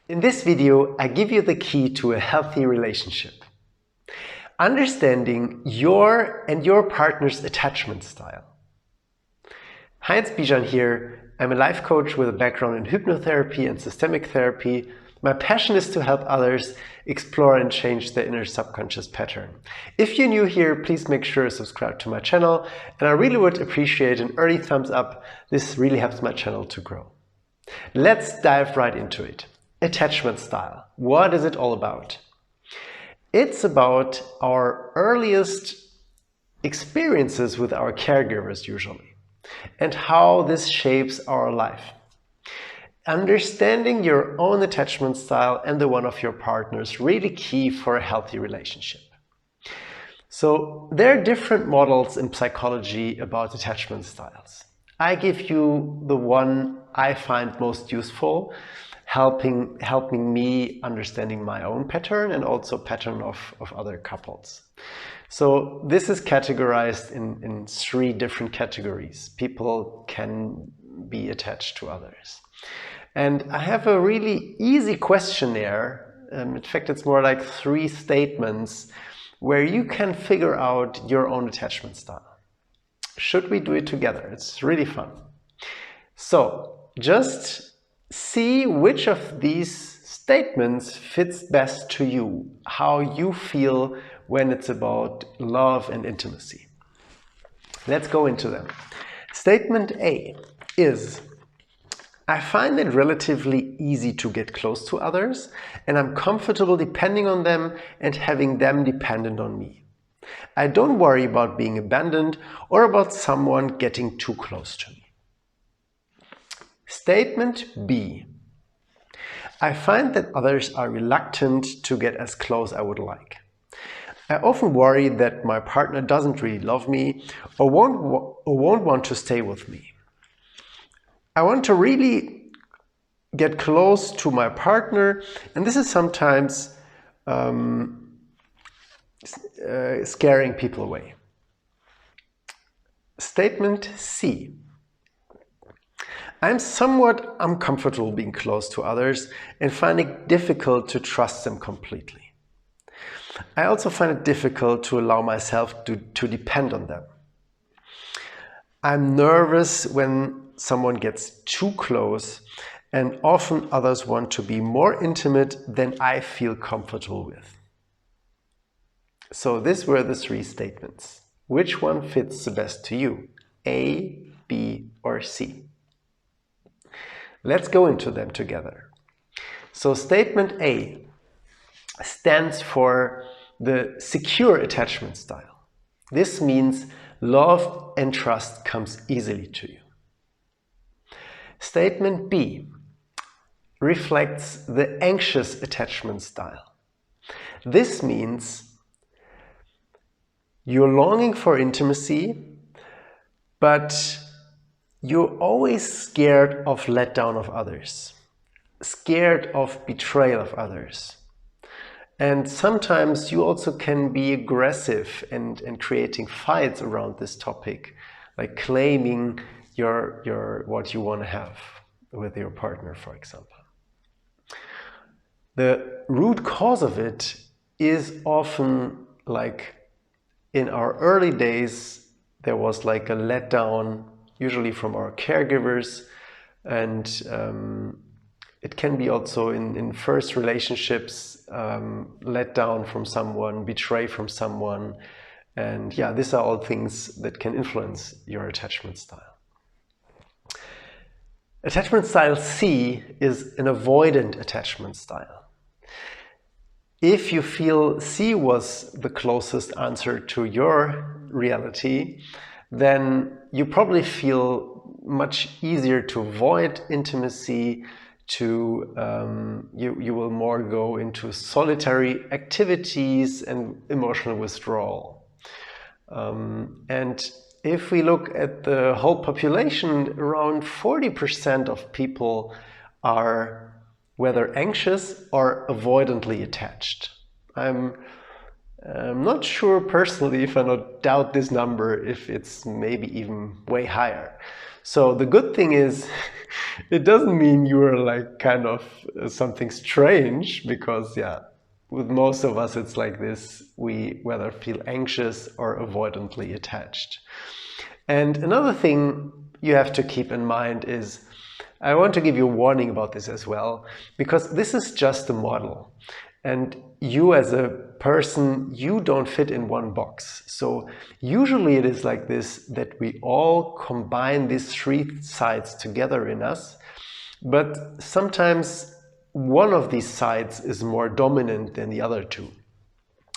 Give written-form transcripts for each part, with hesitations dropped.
In this video, I give you the key to a healthy relationship. Understanding your and your partner's attachment style. Hi, it's Bijan here. I'm a life coach with a background in hypnotherapy and systemic therapy. My passion is to help others explore and change their inner subconscious pattern. If you're new here, please make sure to subscribe to my channel, and I really would appreciate an early thumbs up. This really helps my channel to grow. Let's dive right into it. Attachment style. What is it all about? It's about our earliest experiences with our caregivers usually, and how this shapes our life. Understanding your own attachment style and the one of your partner is really key for a healthy relationship. So there are different models in psychology about attachment styles. I give you the one I find most useful, helping me understanding my own pattern and also pattern of other couples. So this is categorized in three different categories. People can be attached to others. And I have a really easy questionnaire. In fact, it's more like 3 statements where you can figure out your own attachment style. Should we do it together? It's really fun. So just see which of these statements fits best to you, how you feel when it's about love and intimacy. Let's go into them. Statement A is, I find it relatively easy to get close to others, and I'm comfortable depending on them and having them dependent on me. I don't worry about being abandoned or about someone getting too close to me. Statement B. I find that others are reluctant to get as close as I would like. I often worry that my partner doesn't really love me or won't want to stay with me. I want to really get close to my partner, and this is sometimes scaring people away. Statement C. I'm somewhat uncomfortable being close to others and find it difficult to trust them completely. I also find it difficult to allow myself to depend on them. I'm nervous when someone gets too close, and often others want to be more intimate than I feel comfortable with. So these were the 3 statements. Which one fits the best to you? A, B, or C? Let's go into them together. So statement A stands for the secure attachment style. This means love and trust comes easily to you. Statement B reflects the anxious attachment style. This means you're longing for intimacy, but you're always scared of letdown of others, scared of betrayal of others. And sometimes you also can be aggressive and creating fights around this topic, like claiming your what you want to have with your partner, for example. The root cause of it is often like in our early days, there was like a letdown, usually from our caregivers, and it can be also in first relationships, let down from someone, betray from someone, and yeah, these are all things that can influence your attachment style. Attachment style C is an avoidant attachment style. If you feel C was the closest answer to your reality, then you probably feel much easier to avoid intimacy, you will more go into solitary activities and emotional withdrawal. And if we look at the whole population, around 40% of people are whether anxious or avoidantly attached. I'm not sure personally, if I not doubt this number, if it's maybe even way higher. So the good thing is, it doesn't mean you are like kind of something strange, because yeah, with most of us it's like this. We whether feel anxious or avoidantly attached. And another thing you have to keep in mind is, I want to give you a warning about this as well, because this is just a model. And you as a person, you don't fit in one box. So usually it is like this, that we all combine these three sides together in us, but sometimes one of these sides is more dominant than the other two.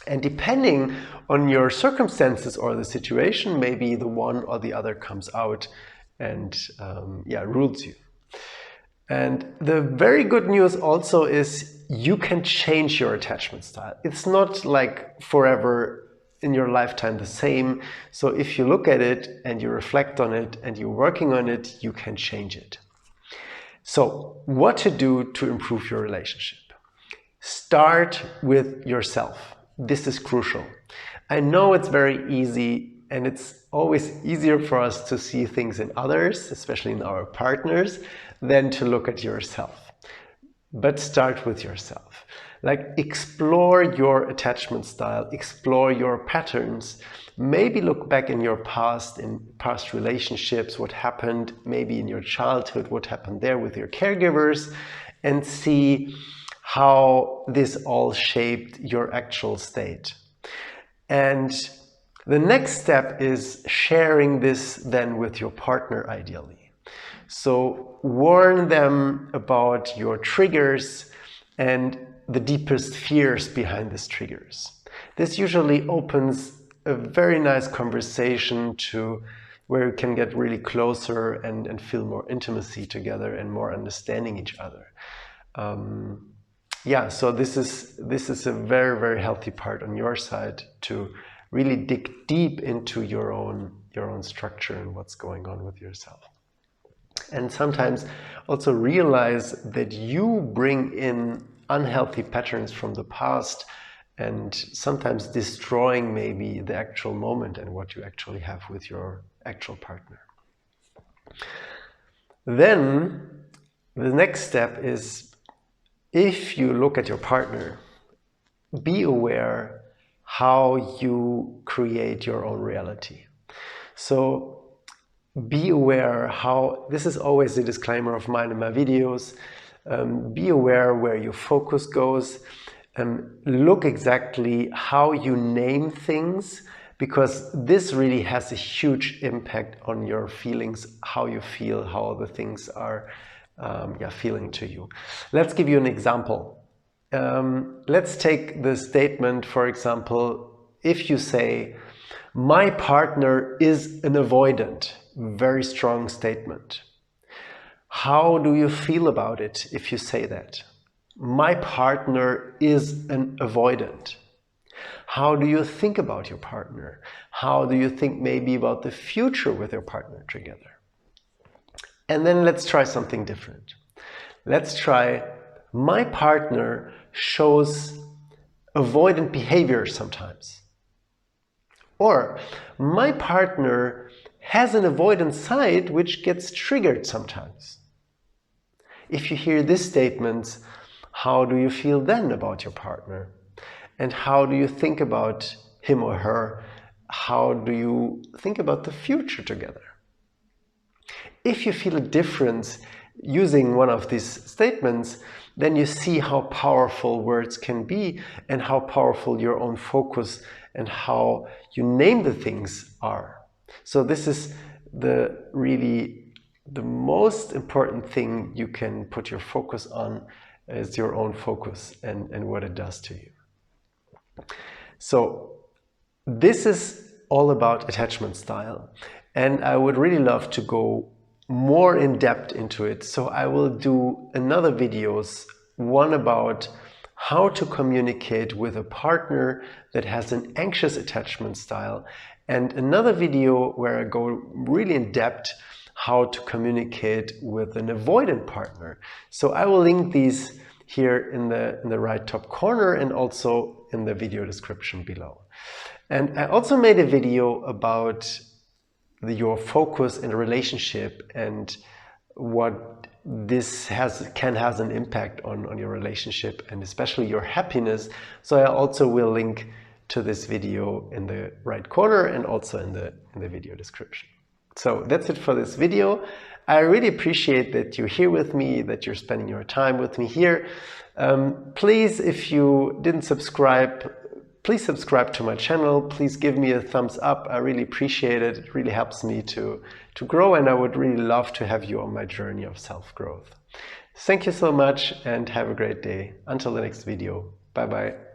And depending on your circumstances or the situation, maybe the one or the other comes out and rules you. And the very good news also is you can change your attachment style. It's not like forever in your lifetime the same. So if you look at it and you reflect on it and you're working on it, you can change it. So what to do to improve your relationship? Start with yourself. This is crucial. I know it's very easy, and it's always easier for us to see things in others, especially in our partners, than to look at yourself. But start with yourself. Like, explore your attachment style, explore your patterns. Maybe look back in your past, in past relationships, what happened maybe in your childhood, what happened there with your caregivers, and see how this all shaped your actual state. And the next step is sharing this then with your partner, ideally. So warn them about your triggers and the deepest fears behind these triggers. This usually opens a very nice conversation to where you can get really closer and feel more intimacy together and more understanding each other. So this is a very, very healthy part on your side to really dig deep into your own structure and what's going on with yourself. And sometimes also realize that you bring in unhealthy patterns from the past, and sometimes destroying maybe the actual moment and what you actually have with your actual partner. Then the next step is, if you look at your partner, be aware how you create your own reality. So be aware how, this is always a disclaimer of mine in my videos, be aware where your focus goes, look exactly how you name things, because this really has a huge impact on your feelings, how you feel, how the things are feeling to you. Let's give you an example. Let's take the statement, for example, if you say, my partner is an avoidant. Very strong statement. How do you feel about it if you say that? My partner is an avoidant. How do you think about your partner? How do you think maybe about the future with your partner together? And then let's try something different. Let's try, my partner shows avoidant behavior sometimes. Or, my partner has an avoidant side which gets triggered sometimes. If you hear these statements, how do you feel then about your partner? And how do you think about him or her? How do you think about the future together? If you feel a difference using one of these statements, then you see how powerful words can be and how powerful your own focus and how you name the things are. So this is really the most important thing you can put your focus on, is your own focus and what it does to you. So this is all about attachment style, and I would really love to go more in depth into it. So I will do another videos, one about how to communicate with a partner that has an anxious attachment style, and another video where I go really in depth how to communicate with an avoidant partner. So I will link these here in the right top corner and also in the video description below. And I also made a video about your focus in a relationship and what this can has an impact on your relationship and especially your happiness. So I also will link to this video in the right corner and also in the video description. So that's it for this video. I really appreciate that you're here with me, that you're spending your time with me here. Please, if you didn't subscribe, please subscribe to my channel. Please give me a thumbs up. I really appreciate it. It really helps me to grow, and I would really love to have you on my journey of self-growth. Thank you so much and have a great day. Until the next video. Bye-bye.